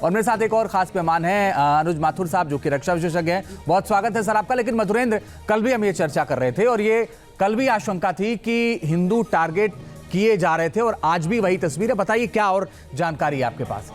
और मेरे साथ एक और खास मेहमान हैं अनुज माथुर साहब, जो कि रक्षा विशेषज्ञ हैं। बहुत स्वागत है सर आपका। लेकिन मधुरेंद्र, कल भी हम ये चर्चा कर रहे थे और ये कल भी आशंका थी कि हिंदू टारगेट किए जा रहे थे और आज भी वही तस्वीर है। बताइए क्या और जानकारी है आपके पास?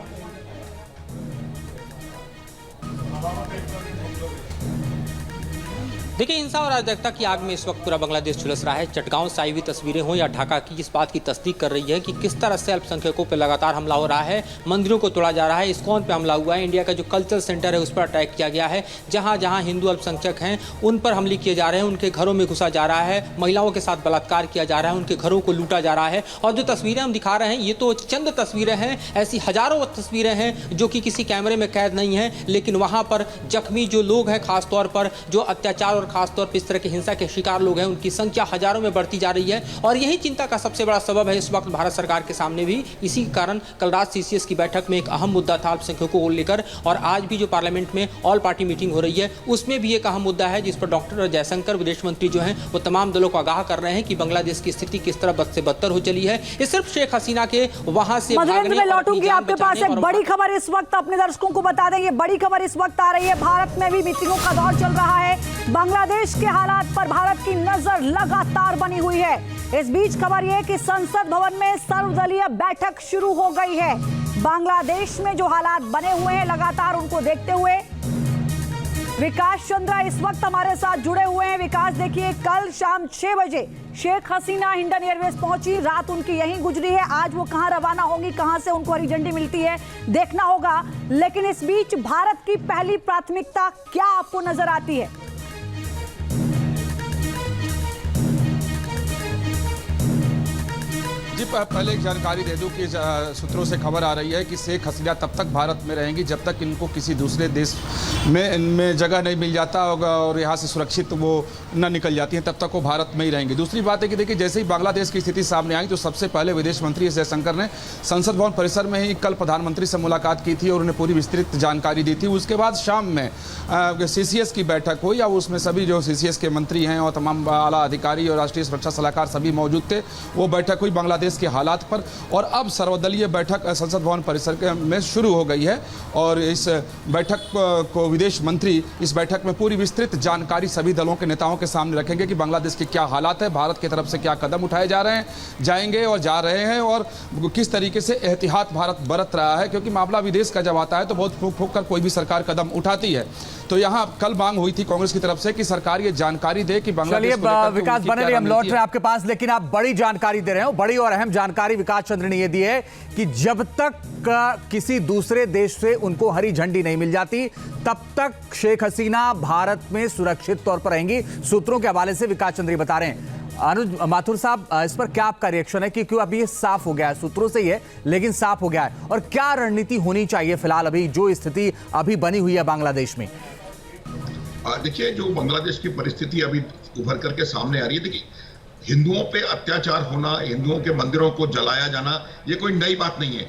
देखिए, हिंसा और अराजकता की आग में इस वक्त पूरा बांग्लादेश झुलस रहा है। चटगांव से आई हुई तस्वीरें हों या ढाका की, इस बात की तस्दीक कर रही है कि किस तरह से अल्पसंख्यकों पर लगातार हमला हो रहा है। मंदिरों को तोड़ा जा रहा है, इस्कॉन पे हमला हुआ है, इंडिया का जो कल्चरल सेंटर है उस पर अटैक किया गया है। जहां जहां हिंदू अल्पसंख्यक हैं उन पर हमले किए जा रहे हैं, उनके घरों में घुसा जा रहा है, महिलाओं के साथ बलात्कार किया जा रहा है, उनके घरों को लूटा जा रहा है। और जो तस्वीरें हम दिखा रहे हैं ये तो चंद तस्वीरें हैं, ऐसी हजारों तस्वीरें हैं जो कि किसी कैमरे में कैद नहीं है। लेकिन वहां पर जख्मी जो लोग हैं, खासतौर पर जो अत्याचार और खासतौर पर इस तरह हिंसा के शिकार लोग हैं, उनकी संख्या हजारों में बढ़ती जा रही है। और यही चिंता का सबसे बड़ा सबब है इस वक्त भारत सरकार के सामने भी। इसी कारण कल रात सीसीएस की बैठक में एक अहम मुद्दा था अल्पसंख्यकों को लेकर, और आज भी जो पार्लियामेंट में ऑल पार्टी मीटिंग हो रही है उसमें भी एक अहम मुद्दा है, जिस पर डॉक्टर जयशंकर विदेश मंत्री जो हैं वो तमाम दलों को आगाह कर रहे हैं कि बांग्लादेश की स्थिति किस तरह बद से बदतर हो चली है। ये सिर्फ शेख हसीना के वहां से मैं लौटूंगी आपके पास। एक बड़ी खबर इस वक्त अपने दर्शकों को बता दें, ये बड़ी खबर इस वक्त आ रही है। भारत में भी मीटिंगों का दौर चल रहा है। बांग्लादेश के हालात पर भारत की नजर लगातार बनी हुई है। इस बीच खबर यह कि संसद भवन में सर्वदलीय बैठक शुरू हो गई है। बांग्लादेश में जो हालात बने हुए हैं लगातार उनको देखते हुए विकास चंद्रा इस वक्त हमारे साथ जुड़े हुए हैं। विकास, देखिए कल शाम 6 बजे शेख हसीना इंडियन एयरवेज पहुंची, रात उनकी यहीं गुजरी है। आज वो कहां रवाना होंगी, कहां से उनको हरी झंडी मिलती है, देखना होगा। लेकिन इस बीच भारत की पहली प्राथमिकता क्या आपको नजर आती है? जी, पहले एक जानकारी दे दूं कि सूत्रों से खबर आ रही है कि शेख हसीना तब तक भारत में रहेंगी जब तक इनको किसी दूसरे देश में इनमें जगह नहीं मिल जाता होगा और यहाँ से सुरक्षित वो न निकल जाती हैं, तब तक वो भारत में ही रहेंगी। दूसरी बात है कि देखिए, जैसे ही बांग्लादेश की स्थिति सामने आई तो सबसे पहले विदेश मंत्री एस जयशंकर ने संसद भवन परिसर में ही कल प्रधानमंत्री से मुलाकात की थी और उन्हें पूरी विस्तृत जानकारी दी थी। उसके बाद शाम में सीसीएस की बैठक हुई, या उसमें सभी जो सीसीएस के मंत्री हैं और तमाम आला अधिकारी और राष्ट्रीय सुरक्षा सलाहकार सभी मौजूद थे। वो बैठक हुई बांग्लादेश के हालात पर, और अब सर्वदलीय बैठक संसद भवन परिसर में शुरू हो गई है। और इस बैठक को विदेश मंत्री इस बैठक में पूरी विस्तृत जानकारी सभी दलों के नेताओं के सामने रखेंगे कि बांग्लादेश के क्या हालात है, भारत की तरफ से क्या कदम उठाए जा रहे हैं, जाएंगे और जा रहे हैं, और किस तरीके से एहतियात भारत बरत रहा है। क्योंकि मामला विदेश का जब आता है तो बहुत फूक फूक कर कोई भी सरकार कदम उठाती है। तो यहाँ कल मांग हुई थी कांग्रेस की तरफ से कि सरकार ये जानकारी दे कि बांग्लादेश विकास बने रहिए, हम लौट रहे हैं आपके पास। लेकिन आप बड़ी जानकारी दे रहे हो, बड़ी और अहम जानकारी विकास चंद्र ने यह दी है कि जब तक किसी दूसरे देश से उनको हरी झंडी नहीं मिल जाती तब तक शेख हसीना भारत में सुरक्षित तौर पर रहेंगी। सूत्रों के हवाले से विकास चंद्र बता रहे हैं। अनुज माथुर साहब, इस पर क्या आपका रिएक्शन है कि क्यों अभी ये साफ हो गया है? सूत्रों से ही है लेकिन साफ हो गया है, और क्या रणनीति होनी चाहिए फिलहाल अभी जो स्थिति अभी बनी हुई है बांग्लादेश में? देखिए, जो बांग्लादेश की परिस्थिति अभी उभर करके सामने आ रही है, देखिए हिंदुओं पे अत्याचार होना, हिंदुओं के मंदिरों को जलाया जाना, ये कोई नई बात नहीं है।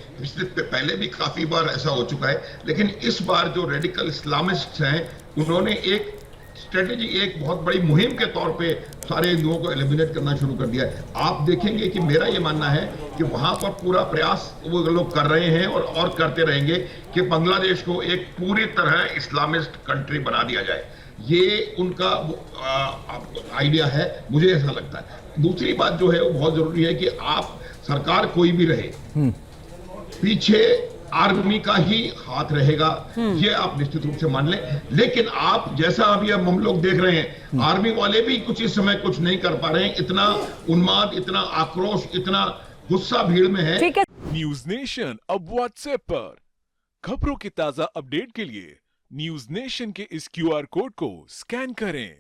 पहले भी काफी बार ऐसा हो चुका है। लेकिन इस बार जो रेडिकल इस्लामिस्ट हैं उन्होंने एक स्ट्रेटेजी, एक बहुत बड़ी मुहिम के तौर पे सारे हिंदुओं को एलिमिनेट करना शुरू कर दिया है। आप देखेंगे कि मेरा ये मानना है कि वहां पर पूरा प्रयास वो लोग कर रहे हैं और करते रहेंगे कि बांग्लादेश को एक पूरी तरह इस्लामिस्ट कंट्री बना दिया जाए। ये उनका आइडिया है, मुझे ऐसा लगता है। दूसरी बात जो है वो बहुत जरूरी है कि आप सरकार कोई भी रहे, पीछे आर्मी का ही हाथ रहेगा, ये आप निश्चित रूप से मान लें। लेकिन आप जैसा अभी अब हम लोग देख रहे हैं, आर्मी वाले भी कुछ इस समय कुछ नहीं कर पा रहे हैं। इतना उन्माद, इतना आक्रोश, इतना गुस्सा भीड़ में है। न्यूज नेशन अब व्हाट्सएप पर खबरों की ताजा अपडेट के लिए न्यूज नेशन के इस क्यूआर कोड को स्कैन करें।